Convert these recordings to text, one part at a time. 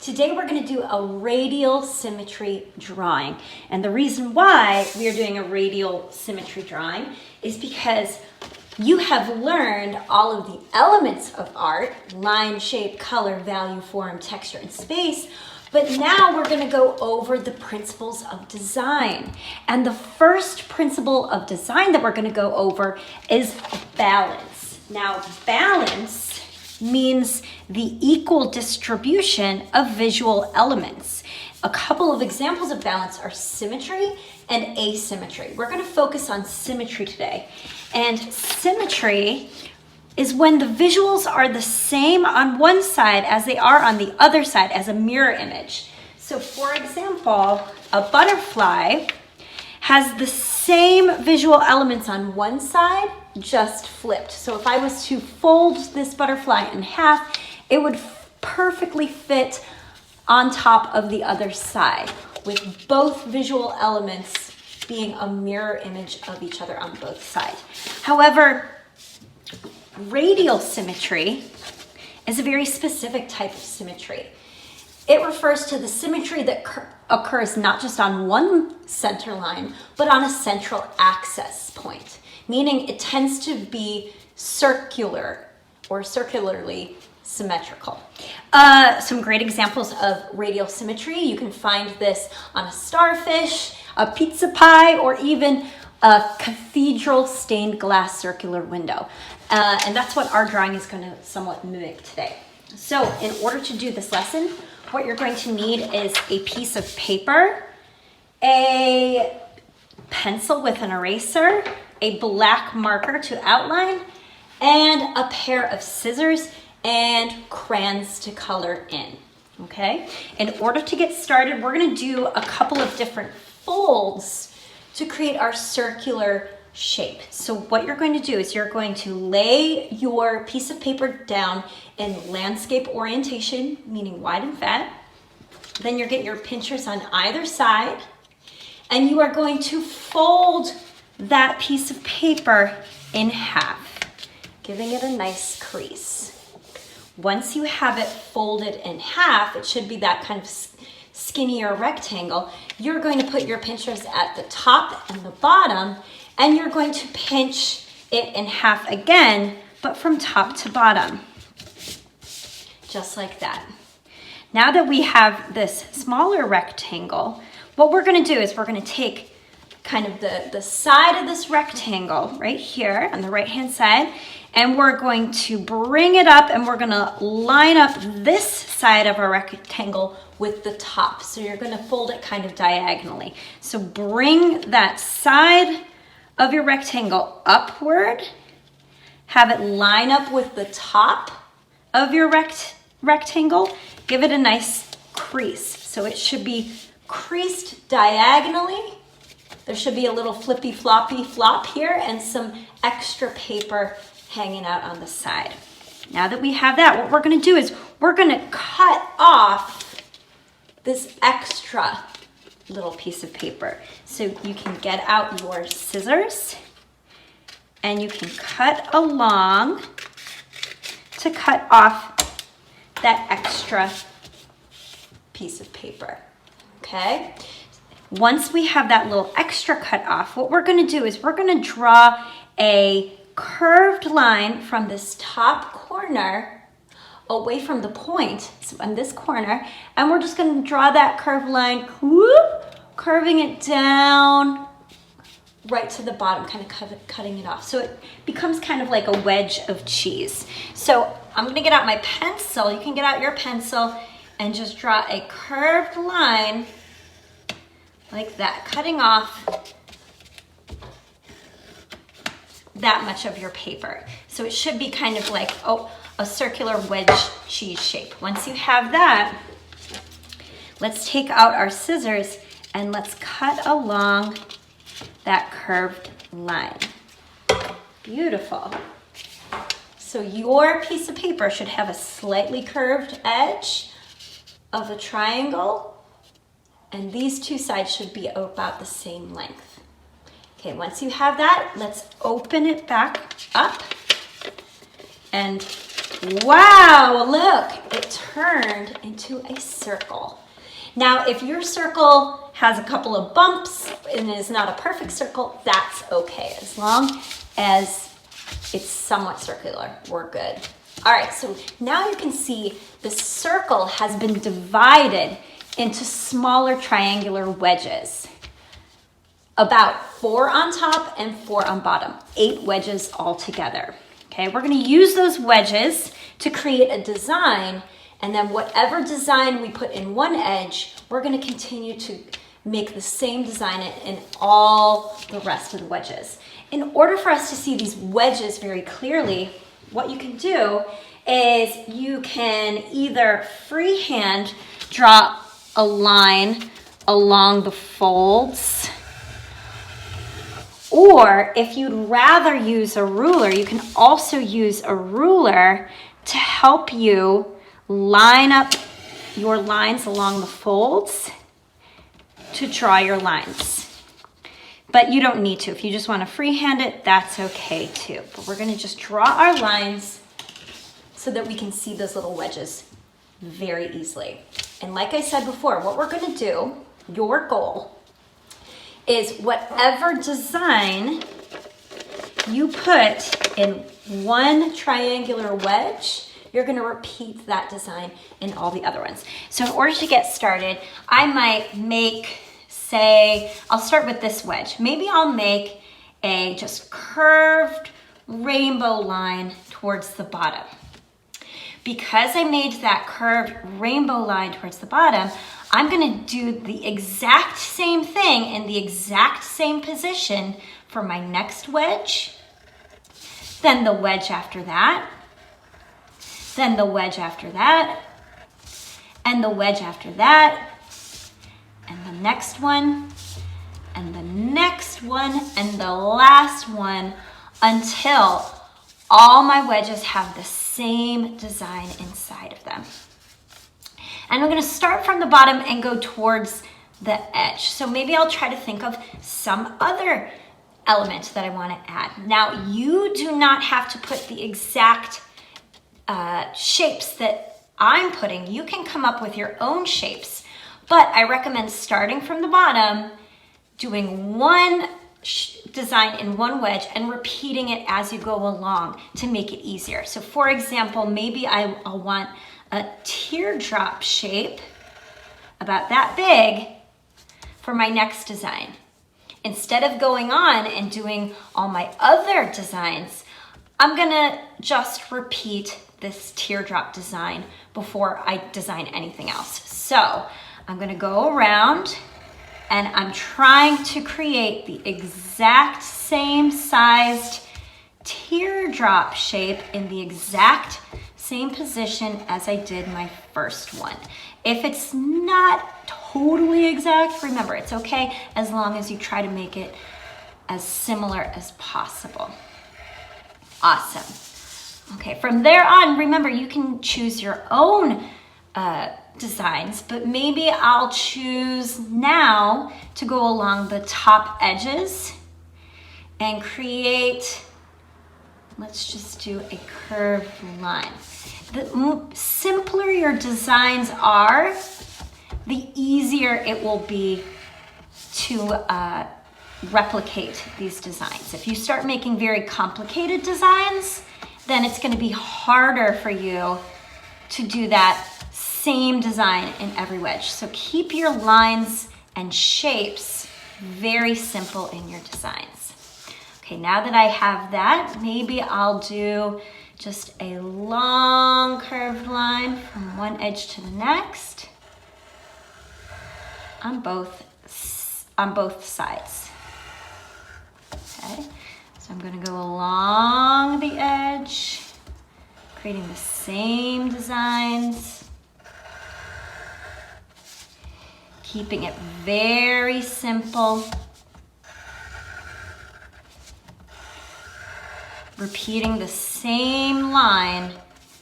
Today we're going to do a radial symmetry drawing. And the reason why we are doing a radial symmetry drawing is because you have learned all of the elements of art, line, shape, color, value, form, texture, and space. But now we're going to go over the principles of design. And the first principle of design that we're going to go over is balance. Now, balance means the equal distribution of visual elements. A couple of examples of balance are symmetry and asymmetry. We're going to focus on symmetry today. And symmetry is when the visuals are the same on one side as they are on the other side as a mirror image. So for example, a butterfly has the same visual elements on one side, just flipped. So if I was to fold this butterfly in half, it would perfectly fit on top of the other side, with both visual elements being a mirror image of each other on both sides. However, radial symmetry is a very specific type of symmetry. It refers to the symmetry that occurs not just on one center line, but on a central axis point, meaning it tends to be circular or circularly symmetrical. Some great examples of radial symmetry. You can find this on a starfish, a pizza pie, or even a cathedral stained glass circular window. And that's what our drawing is going to somewhat mimic today. So in order to do this lesson, what you're going to need is a piece of paper, a pencil with an eraser, a black marker to outline, and a pair of scissors and crayons to color in, okay? In order to get started, we're gonna do a couple of different folds to create our circular shape. So what you're going to do is you're going to lay your piece of paper down in landscape orientation, meaning wide and fat. Then you're getting your pinchers on either side, and you are going to fold that piece of paper in half, giving it a nice crease. Once you have it folded in half, it should be that kind of skinnier rectangle. You're going to put your pinchers at the top and the bottom, and you're going to pinch it in half again, but from top to bottom, just like that. Now that we have this smaller rectangle, what we're gonna do is we're gonna take kind of the side of this rectangle right here on the right-hand side, and we're going to bring it up and we're gonna line up this side of our rectangle with the top. So you're gonna fold it kind of diagonally. So bring that side of your rectangle upward, have it line up with the top of your rectangle, give it a nice crease. So it should be creased diagonally. There should be a little flippy floppy flop here and some extra paper hanging out on the side. Now that we have that, what we're gonna do is we're gonna cut off this extra little piece of paper. So you can get out your scissors and you can cut along to cut off that extra piece of paper, okay? Once we have that little extra cut off, what we're gonna do is we're gonna draw a curved line from this top corner away from the point, so on this corner, and we're just gonna draw that curved line, whoop, curving it down right to the bottom, kind of cutting it off. So it becomes kind of like a wedge of cheese. So I'm gonna get out my pencil. You can get out your pencil and just draw a curved line like that, cutting off that much of your paper. So it should be kind of like a circular wedge cheese shape. Once you have that, let's take out our scissors and let's cut along that curved line. Beautiful. So your piece of paper should have a slightly curved edge of a triangle, and these two sides should be about the same length. Okay, once you have that, let's open it back up and Wow, look, it turned into a circle. Now, if your circle has a couple of bumps and is not a perfect circle, that's okay. As long as it's somewhat circular, we're good. All right, so now you can see the circle has been divided into smaller triangular wedges. About 4 on top and 4 on bottom, 8 wedges altogether. Okay, we're gonna use those wedges to create a design, and then whatever design we put in one edge, we're gonna continue to make the same design in all the rest of the wedges. In order for us to see these wedges very clearly, what you can do is you can either freehand draw a line along the folds, or if you'd rather use a ruler, you can also use a ruler to help you line up your lines along the folds to draw your lines. But you don't need to. If you just want to freehand it, that's okay too. But we're going to just draw our lines so that we can see those little wedges very easily. And like I said before, what we're going to do, your goal, is whatever design you put in one triangular wedge, you're going to repeat that design in all the other ones. So in order to get started, I might make, say, I'll start with this wedge. Maybe I'll make a just curved rainbow line towards the bottom. Because I made that curved rainbow line towards the bottom, I'm going to do the exact same thing in the exact same position for my next wedge, then the wedge after that, then the wedge after that, and the wedge after that, and the next one, and the next one, and the last one, until all my wedges have the same design inside of them. And I'm going to start from the bottom and go towards the edge. So maybe I'll try to think of some other element that I want to add. Now, you do not have to put the exact shapes that I'm putting. You can come up with your own shapes, but I recommend starting from the bottom, doing one design in one wedge and repeating it as you go along to make it easier. So for example, maybe I'll want a teardrop shape about that big for my next design. Instead of going on and doing all my other designs, I'm gonna just repeat this teardrop design before I design anything else. So I'm gonna go around and I'm trying to create the exact same sized teardrop shape in the exact same position as I did my first one. If it's not totally exact, remember, it's okay as long as you try to make it as similar as possible. Awesome. Okay, from there on, remember, you can choose your own designs, but maybe I'll choose now to go along the top edges and create, let's just do a curved line. The simpler your designs are, the easier it will be to replicate these designs. If you start making very complicated designs, then it's going to be harder for you to do that same design in every wedge. So keep your lines and shapes very simple in your designs. Okay, now that I have that, maybe I'll do just a long curved line from one edge to the next on both sides. Okay, so I'm going to go along the edge, creating the same designs, keeping it very simple, repeating the same line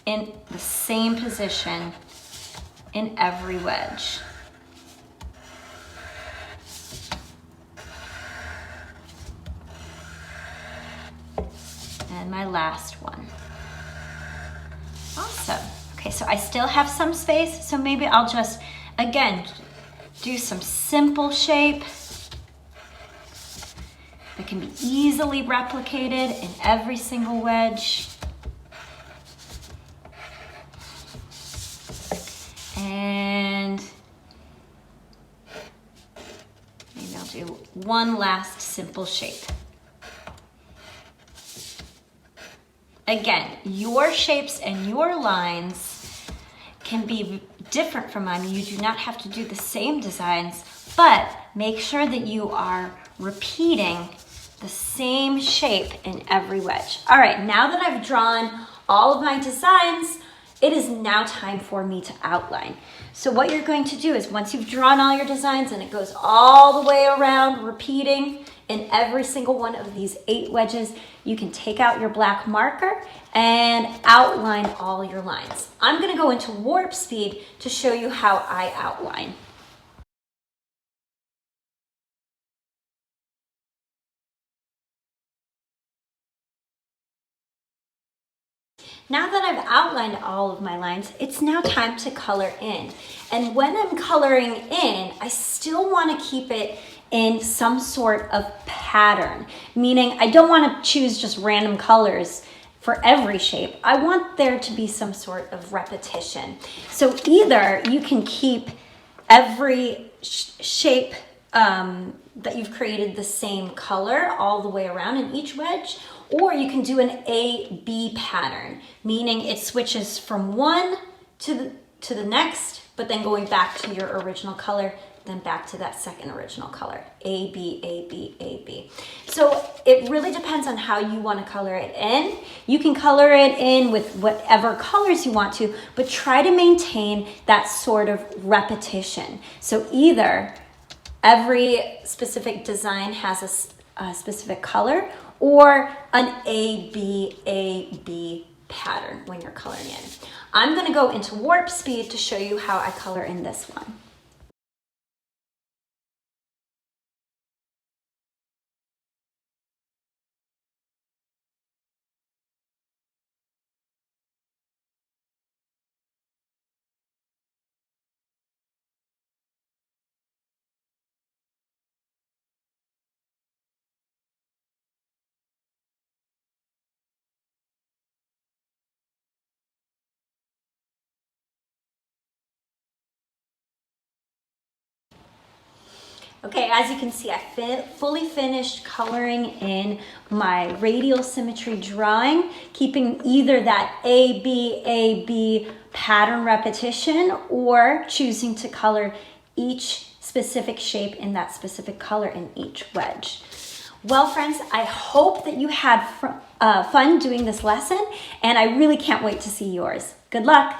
in the same position in every wedge. And my last one. Okay, so I still have some space, so maybe I'll just, again, do some simple shape that can be easily replicated in every single wedge. And maybe I'll do one last simple shape. Again, your shapes and your lines can be different from mine. You do not have to do the same designs, but make sure that you are repeating the same shape in every wedge. All right, now that I've drawn all of my designs, it is now time for me to outline. So what you're going to do is once you've drawn all your designs and it goes all the way around, repeating in every single one of these 8 wedges, you can take out your black marker and outline all your lines. I'm gonna go into warp speed to show you how I outline. Now that I've outlined all of my lines, it's now time to color in. And when I'm coloring in, I still want to keep it in some sort of pattern, meaning I don't want to choose just random colors for every shape. I want there to be some sort of repetition. So either you can keep every shape that you've created the same color all the way around in each wedge, or you can do an A-B pattern, meaning it switches from one to the next, but then going back to your original color, then back to that second original color. A, B, A, B, A, B. So it really depends on how you want to color it in. You can color it in with whatever colors you want to, but try to maintain that sort of repetition. So either every specific design has a specific color, or an A, B pattern when you're coloring in. I'm gonna go into warp speed to show you how I color in this one. Okay, as you can see, I fully finished coloring in my radial symmetry drawing, keeping either that A, B pattern repetition, or choosing to color each specific shape in that specific color in each wedge. Well, friends, I hope that you had fun doing this lesson, and I really can't wait to see yours. Good luck.